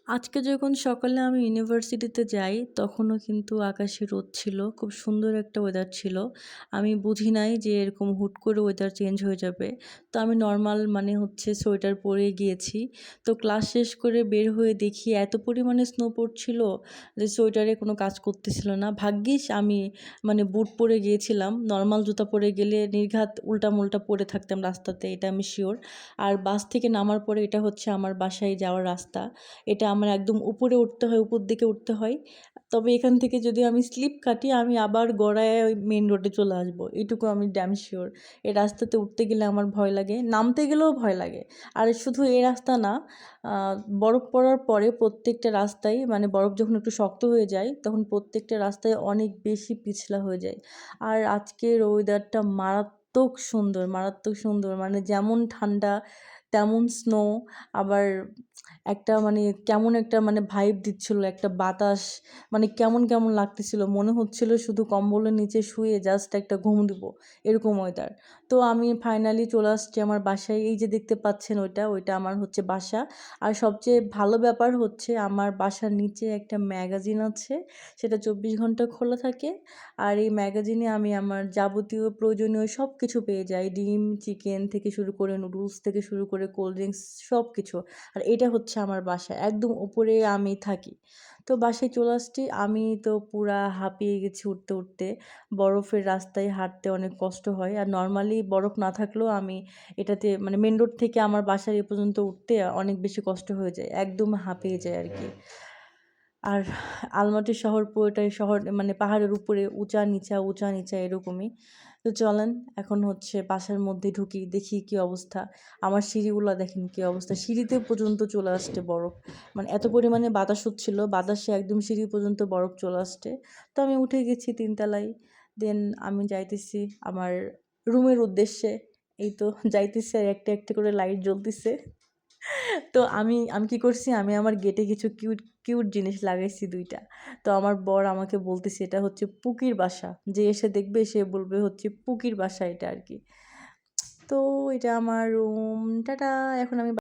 আজকে যখন সকালে আমি ইউনিভার্সিটিতে যাই, তখনও কিন্তু আকাশে রোদ ছিল। খুব সুন্দর একটা ওয়েদার ছিল। আমি বুঝি নাই যে এরকম হুট করে ওয়েদার চেঞ্জ হয়ে যাবে। তো আমি নরমাল মানে হচ্ছে সোয়েটার পরে গিয়েছি। তো ক্লাস শেষ করে বের হয়ে দেখি এত পরিমাণে স্নো পড়ছিল যে সোয়েটারে কোনো কাজ করতেছিল না। ভাগ্যিস আমি মানে বুট পরে গিয়েছিলাম। নরমাল জুতা পরে গেলে নির্ঘাত উল্টামুল্টা পড়ে থাকতাম রাস্তাতে, এটা আমি সিওর। আর বাস থেকে নামার পরে এটা হচ্ছে আমার বাসায় যাওয়ার রাস্তা। এটা আমার একদম উপরে উঠতে হয়, উপর দিকে উঠতে হয়। তবে এখান থেকে যদি আমি স্লিপ কাটি, আমি আবার গড়ায় ওই মেইন রোডে চলে আসবো। এটুকু আমি ড্যাম শিওর। এই রাস্তাতে উঠতে গেলে আমার ভয় লাগে, নামতে গেলেও ভয় লাগে। আর শুধু এই রাস্তা না, বরফ পড়ার পরে প্রত্যেকটা রাস্তায় মানে বরফ যখন একটু শক্ত হয়ে যায়, তখন প্রত্যেকটা রাস্তায় অনেক বেশি পিছলা হয়ে যায়। আর আজকের ওয়েদারটা মারাত্মক সুন্দর, মারাত্মক সুন্দর। মানে যেমন ঠান্ডা, তেমন স্নো। আবার একটা মানে কেমন একটা মানে ভাইব দিচ্ছিল, একটা বাতাস। মানে কেমন কেমন লাগতেছিল, মনে হচ্ছিল শুধু কম্বলের নিচে শুয়ে জাস্ট একটা ঘুম দিব, এরকম ওয়েদার। তো আমি ফাইনালি চলে আসছি আমার বাসায়। এই যে দেখতে পাচ্ছেন, ওইটা ওইটা আমার হচ্ছে বাসা। আর সবচেয়ে ভালো ব্যাপার হচ্ছে আমার বাসার নিচে একটা ম্যাগাজিন আছে, সেটা 24 ঘন্টা খোলা থাকে। আর এই ম্যাগাজিনে আমি আমার যাবতীয় প্রয়োজনীয় সব কিছু পেয়ে যাই, ডিম, চিকেন থেকে শুরু করে নুডলস থেকে শুরু করে কোল্ড ড্রিঙ্কস, সব কিছু। আর এটা হচ্ছে আমার বাসা, একদম উপরে আমি থাকি। তো বাসায় চলে আসছি, আমি তো পুরা হাঁপিয়ে গেছি উঠতে উঠতে। বরফের রাস্তায় হাঁটতে অনেক কষ্ট হয়, আর নর্মালি বরফ না থাকলেও আমি এটাতে মানে মেন রোড থেকে আমার বাসার এ পর্যন্ত উঠতে অনেক বেশি কষ্ট হয়ে যায়, একদম হাঁপিয়ে যায় আর কি। আর আলমাটি শহর পুরোটাই শহর, মানে পাহাড়ের উপরে উঁচা নিচা উঁচা নিচা এরকমই। তো চলেন এখন হচ্ছে বাসার মধ্যে ঢুকি, দেখি কি অবস্থা। আমার সিঁড়িগুলো দেখেন কি অবস্থা, সিঁড়িতে পর্যন্ত চলে আসছে বরফ। মানে এত পরিমাণে বাতাস হচ্ছিল, বাতাসে একদম সিঁড়ি পর্যন্ত বরফ চলে আসছে। তো আমি উঠে গেছি 3 তলায়। দেন আমি যাইতেছি আমার রুমের উদ্দেশ্যে। এই তো যাইতেছি, আর একটা একটা করে লাইট জ্বলতেছে। তো আমি কি করছি, আমি আমার গেটে কিছু কিউট কিউট জিনিস লাগাইছি 2টা। তো আমার বর আমাকে বলতেছে এটা হচ্ছে পুকির বাসা, যে এসে দেখবে সে বলবে হচ্ছে পুকির বাসা এটা আর কি। তো এটা আমার রুম, টাটা। এখন আমি